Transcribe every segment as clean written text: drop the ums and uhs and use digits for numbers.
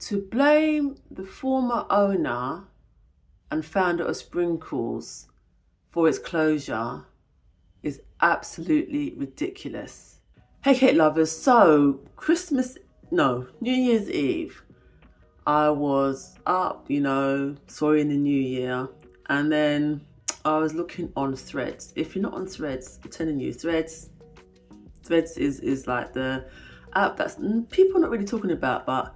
To blame the former owner and founder of Sprinkles for its closure is absolutely ridiculous. Hey cake lovers, so New Year's Eve, I was up, sorry, in the new year, and then I was looking on Threads. If you're not on Threads, I'm telling you, Threads is like the app that's people are not really talking about, but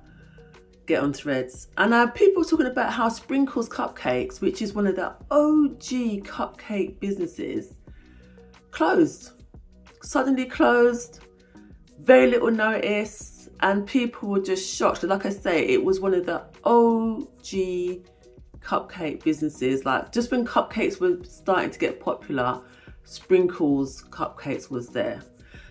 get on Threads. And people talking about how Sprinkles Cupcakes, which is one of the OG cupcake businesses, suddenly closed, very little notice, and people were just shocked. Like I say, it was one of the OG cupcake businesses. Like, just when cupcakes were starting to get popular, Sprinkles Cupcakes was there.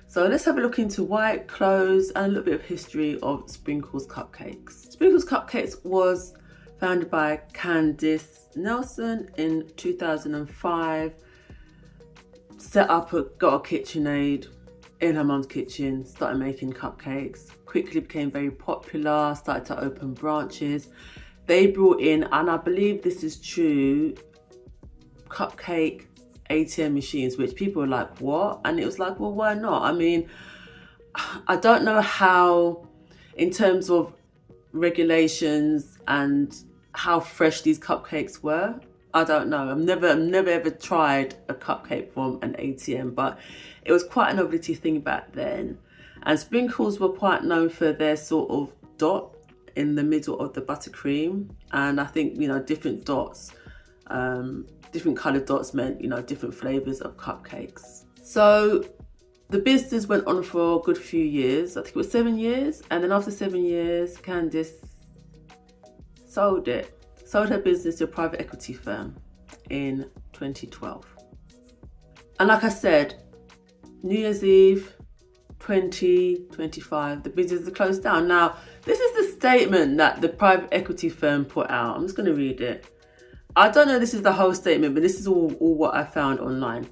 So let's have a look into why it closed and a little bit of history of Sprinkles Cupcakes. Sprinkles Cupcakes was founded by Candice Nelson in 2005. Got a KitchenAid in her mum's kitchen, started making cupcakes, quickly became very popular, started to open branches. They brought in, and I believe this is true, cupcake ATM machines, which people were like, what? And it was like, well, why not? I mean, I don't know how, in terms of regulations and how fresh these cupcakes were. I don't know. I've never ever tried a cupcake from an ATM, but it was quite a novelty thing back then. And Sprinkles were quite known for their sort of dot in the middle of the buttercream. And I think, different dots, different coloured dots meant, different flavours of cupcakes. So the business went on for a good few years. I think it was 7 years. And then after 7 years, Candice sold her business to a private equity firm in 2012. And like I said, New Year's Eve 2025, the business is closed down. Now, this is the statement that the private equity firm put out. I'm just going to read it. I don't know this is the whole statement, but this is all what I found online.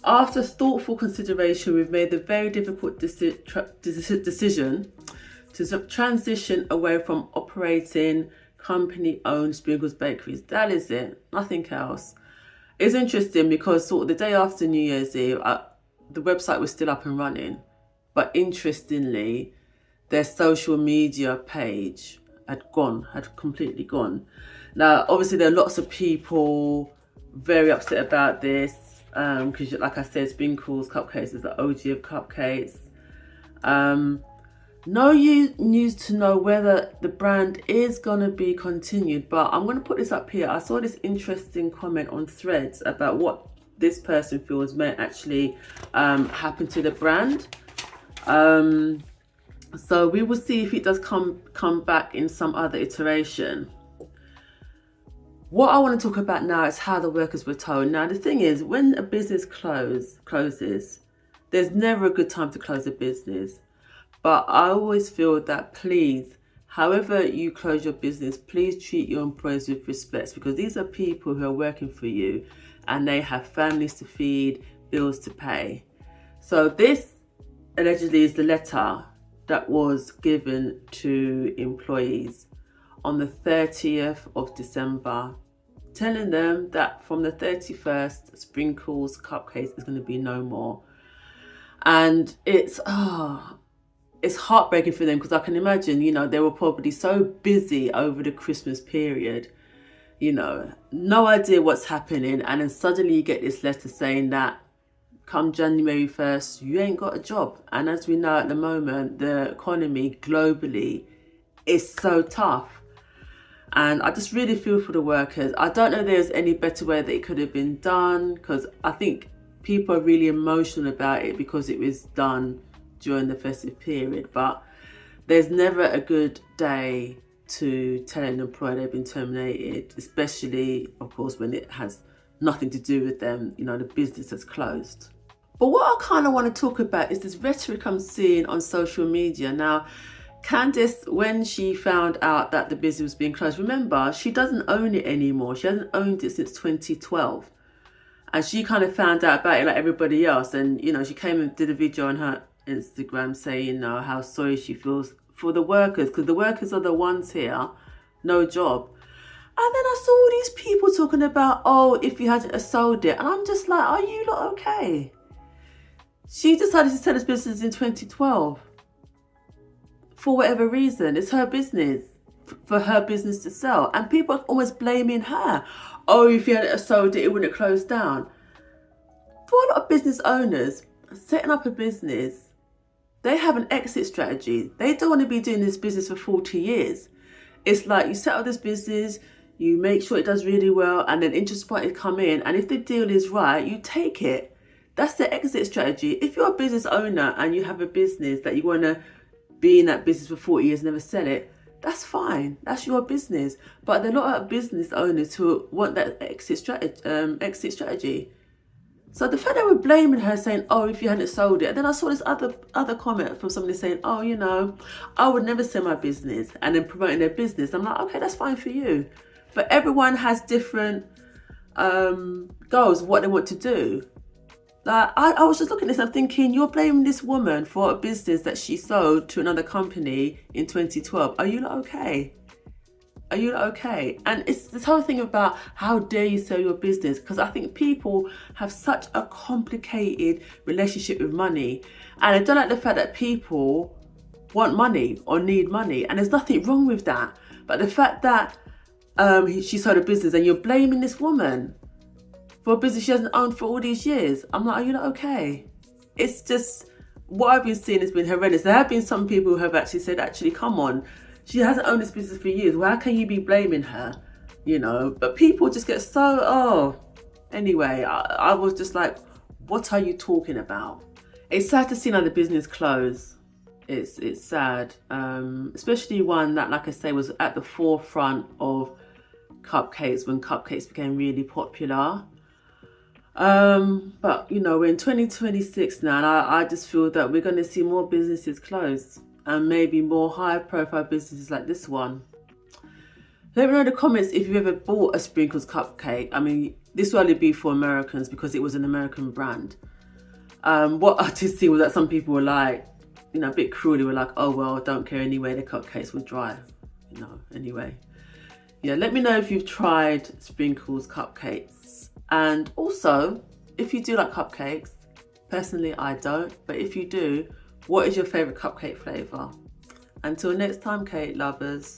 After thoughtful consideration, we've made the very difficult decision to transition away from operating company-owned Sprinkles bakeries. That is it, nothing else. It's interesting because sort of the day after New Year's Eve, the website was still up and running, but interestingly, their social media page had completely gone. Now, obviously, there are lots of people very upset about this because, like I said, Sprinkles Cupcakes is the OG of cupcakes. No news to know whether the brand is going to be continued, but I'm going to put this up here. I saw this interesting comment on Threads about what this person feels may actually happen to the brand. So we will see if it does come back in some other iteration. What I want to talk about now is how the workers were told. Now, the thing is, when a business closes, there's never a good time to close a business. But I always feel that please, however you close your business, please treat your employees with respect, because these are people who are working for you and they have families to feed, bills to pay. So this allegedly is the letter that was given to employees on the 30th of December, telling them that from the 31st, Sprinkles Cupcakes is going to be no more. And it's heartbreaking for them, because I can imagine, they were probably so busy over the Christmas period, no idea what's happening. And then suddenly you get this letter saying that come January 1st, you ain't got a job. And as we know at the moment, the economy globally is so tough. And I just really feel for the workers. I don't know if there's any better way that it could have been done, because I think people are really emotional about it because it was done during the festive period. But there's never a good day to tell an employee they've been terminated, especially, of course, when it has nothing to do with them, the business has closed. But what I kind of want to talk about is this rhetoric I'm seeing on social media. Now, Candice, when she found out that the business was being closed, remember, she doesn't own it anymore. She hasn't owned it since 2012. And she kind of found out about it like everybody else. And, she came and did a video on her Instagram saying how sorry she feels for the workers, because the workers are the ones here, no job. And then I saw all these people talking about, oh, if you hadn't sold it. And I'm just like, are you lot okay? She decided to sell this business in 2012. For whatever reason. It's her business. For her business to sell. And people are almost blaming her. Oh, if you hadn't sold it, it wouldn't have closed down. For a lot of business owners, setting up a business, they have an exit strategy. They don't want to be doing this business for 40 years. It's like you set up this business, you make sure it does really well, and then interest parties come in, and if the deal is right, you take it. That's the exit strategy. If you're a business owner and you have a business that you want to be in that business for 40 years, never sell it, that's fine. That's your business. But there are a lot of business owners who want that exit strategy. So the fact that we're blaming her, saying, oh, if you hadn't sold it. And then I saw this other comment from somebody saying, oh, you know, I would never sell my business, and then promoting their business. I'm like, okay, that's fine for you. But everyone has different goals, what they want to do. Like, I was just looking at this and thinking, you're blaming this woman for a business that she sold to another company in 2012. Are you not okay? Are you not okay? And it's this whole thing about how dare you sell your business, because I think people have such a complicated relationship with money, and I don't like the fact that people want money or need money, and there's nothing wrong with that. But the fact that she sold a business and you're blaming this woman for a business she hasn't owned for all these years, I'm like, are you not okay? It's just, what I've been seeing has been horrendous. There have been some people who have actually said, actually, come on, she hasn't owned this business for years. Well, how can you be blaming her? You know, but people just get so, Anyway, I was just like, what are you talking about? It's sad to see another business close. It's sad, especially one that, like I say, was at the forefront of cupcakes when cupcakes became really popular. But, you know, we're in 2026 now, and I just feel that we're going to see more businesses close, and maybe more high-profile businesses like this one. Let me know in the comments if you've ever bought a Sprinkles cupcake. I mean, this will only be for Americans because it was an American brand. What I did see was that some people were like, you know, a bit cruel. They were like, oh, well, I don't care anyway. The cupcakes will dry, you know, anyway. Yeah, let me know if you've tried Sprinkles cupcakes. And also, if you do like cupcakes, personally, I don't. But if you do, what is your favourite cupcake flavour? Until next time, cake lovers.